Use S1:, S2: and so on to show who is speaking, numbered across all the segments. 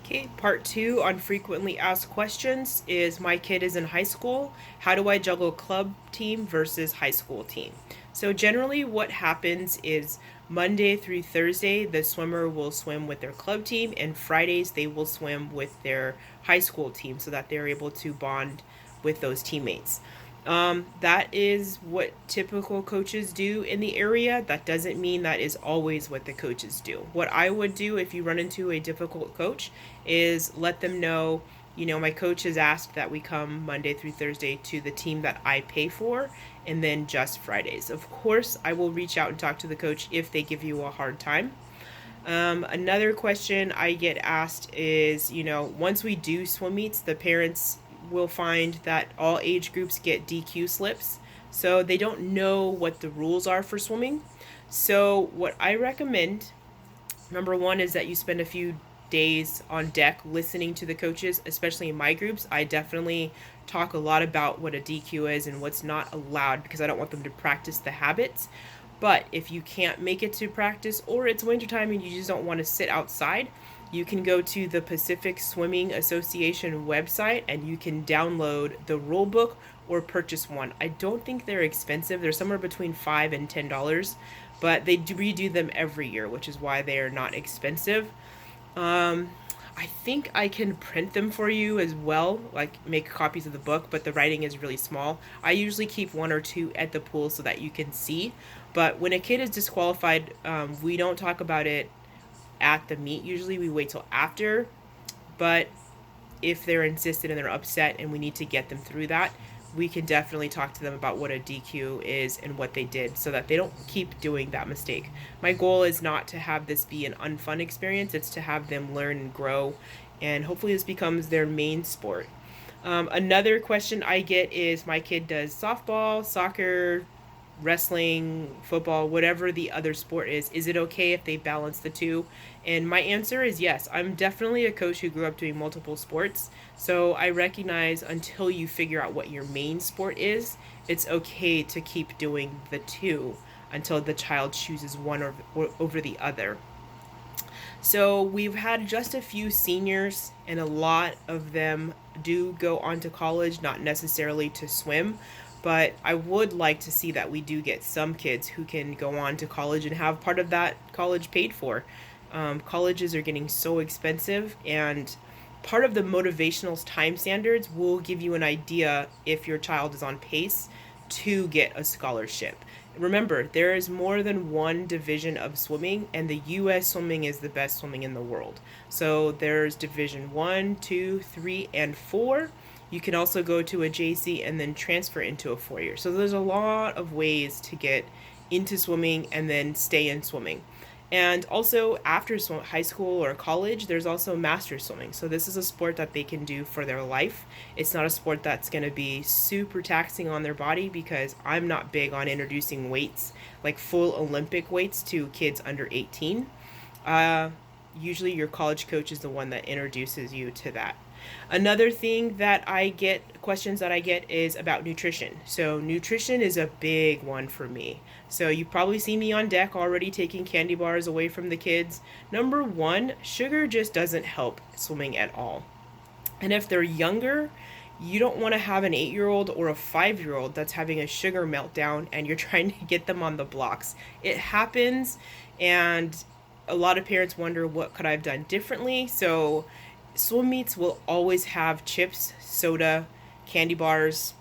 S1: Okay, part two on frequently asked questions is my kid is in high school. How do I juggle club team versus high school team? So, generally, what happens is Monday through Thursday, the swimmer will swim with their club team, and Fridays, they will swim with their high school team so that they're able to bond with those teammates. That is what typical coaches do in the area. That doesn't mean that is always what the coaches do. What I would do if you run into a difficult coach is let them know, my coach has asked that we come Monday through Thursday to the team that I pay for, and then just Fridays. Of course, I will reach out and talk to the coach if they give you a hard time. Another question I get asked is, once we do swim meets, the parents will find that all age groups get DQ slips. So they don't know what the rules are for swimming. So, what I recommend, number one, is that you spend a few days on deck listening to the coaches, especially in my groups. I definitely talk a lot about what a DQ is and what's not allowed because I don't want them to practice the habits. But if you can't make it to practice or it's wintertime and you just don't want to sit outside, you can go to the Pacific Swimming Association website and you can download the rule book or purchase one. I don't think they're expensive. They're somewhere between $5 and $10, but they redo them every year, which is why they are not expensive. I think I can print them for you as well, like make copies of the book, but the writing is really small. I usually keep one or two at the pool so that you can see. But when a kid is disqualified, we don't talk about it at the meet. Usually we wait till after, but if they're insistent and they're upset and we need to get them through that, we can definitely talk to them about what a DQ is and what they did so that they don't keep doing that mistake. My goal is not to have this be an unfun experience, it's to have them learn and grow, and hopefully this becomes their main sport. Another question I get is my kid does softball, soccer, wrestling, football, whatever the other sport is it okay if they balance the two? And my answer is yes. I'm definitely a coach who grew up doing multiple sports. So I recognize until you figure out what your main sport is, it's okay to keep doing the two until the child chooses one or over the other. So we've had just a few seniors, and a lot of them do go on to college, not necessarily to swim, but I would like to see that we do get some kids who can go on to college and have part of that college paid for. Colleges are getting so expensive, and part of the motivational time standards will give you an idea if your child is on pace to get a scholarship. Remember, there is more than one division of swimming, and the U.S. swimming is the best swimming in the world. So there's Division 1, 2, 3, and 4. You can also go to a JC and then transfer into a 4 year. So there's a lot of ways to get into swimming and then stay in swimming. And also, after high school or college, there's also master swimming. So, this is a sport that they can do for their life. It's not a sport that's going to be super taxing on their body because I'm not big on introducing weights, like full Olympic weights, to kids under 18. Uh, Usually, your college coach is the one that introduces you to that. Another thing that I get, questions that I get, is about nutrition. So, nutrition is a big one for me. So, you probably see me on deck already taking candy bars away from the kids. Number one, sugar just doesn't help swimming at all. And if they're younger, you don't want to have an 8-year-old or a 5-year-old that's having a sugar meltdown and you're trying to get them on the blocks. It happens, and a lot of parents wonder what could I have done differently. So swim meets will always have chips, soda, candy bars.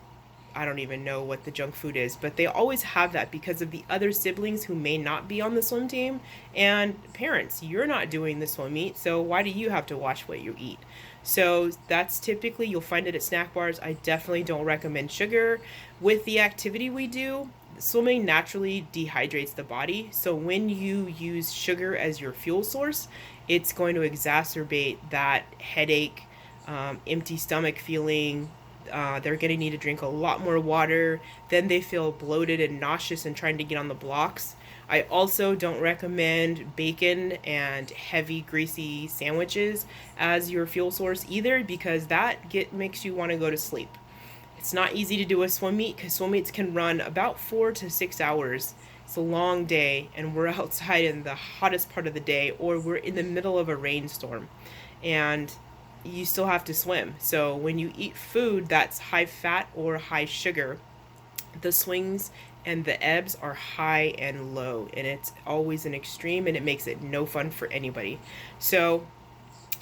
S1: I don't even know what the junk food is, but they always have that because of the other siblings who may not be on the swim team. And parents, you're not doing the swim meet, so why do you have to watch what you eat? So that's typically, you'll find it at snack bars. I definitely don't recommend sugar. With the activity we do, swimming naturally dehydrates the body. So when you use sugar as your fuel source, it's going to exacerbate that headache, empty stomach feeling. They're going to need to drink a lot more water. Then they feel bloated and nauseous and trying to get on the blocks. I also don't recommend bacon and heavy, greasy sandwiches as your fuel source either because that makes you want to go to sleep. It's not easy to do a swim meet because swim meets can run about 4 to 6 hours. It's a long day, and we're outside in the hottest part of the day, or we're in the middle of a rainstorm. and you still have to swim. So when you eat food that's high fat or high sugar, the swings and the ebbs are high and low, and it's always an extreme, and it makes it no fun for anybody. So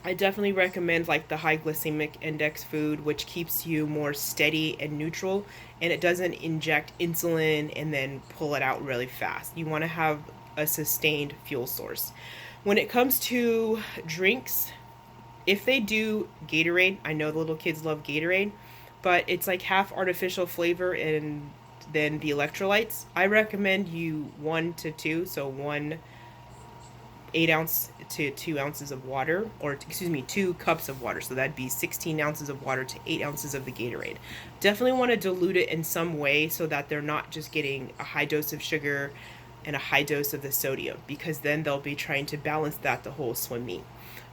S1: I definitely recommend like the high glycemic index food, which keeps you more steady and neutral, and it doesn't inject insulin and then pull it out really fast. You want to have a sustained fuel source. When it comes to drinks, if they do Gatorade, I know the little kids love Gatorade, but it's like half artificial flavor and then the electrolytes. I recommend you 1 to 2, so 1 8 ounce to 2 ounces of water, or excuse me, 2 cups of water. So that'd be 16 ounces of water to 8 ounces of the Gatorade. Definitely want to dilute it in some way so that they're not just getting a high dose of sugar and a high dose of the sodium, because then they'll be trying to balance that the whole swim meet.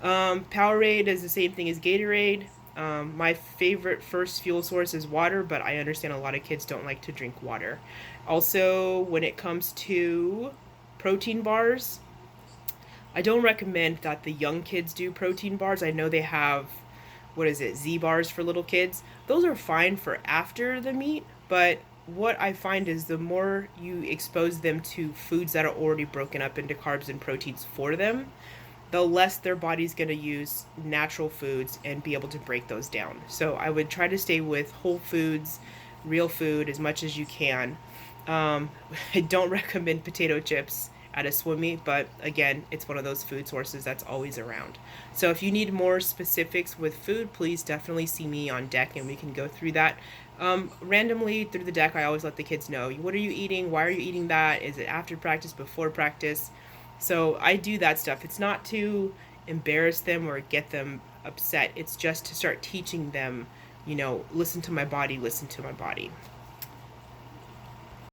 S1: Powerade is the same thing as Gatorade. My favorite first fuel source is water, but I understand a lot of kids don't like to drink water. Also, when it comes to protein bars, I don't recommend that the young kids do protein bars. I know they have, what is it, Z bars for little kids. Those are fine for after the meet, but what I find is the more you expose them to foods that are already broken up into carbs and proteins for them, the less their body's going to use natural foods and be able to break those down. So I would try to stay with whole foods, real food as much as you can. I don't recommend potato chips at a swim meet, but again, it's one of those food sources that's always around. So if you need more specifics with food, please definitely see me on deck and we can go through that. Randomly through the deck, I always let the kids know, what are you eating? Why are you eating that? Is it after practice, before practice? So I do that stuff. It's not to embarrass them or get them upset. It's just to start teaching them, listen to my body, listen to my body.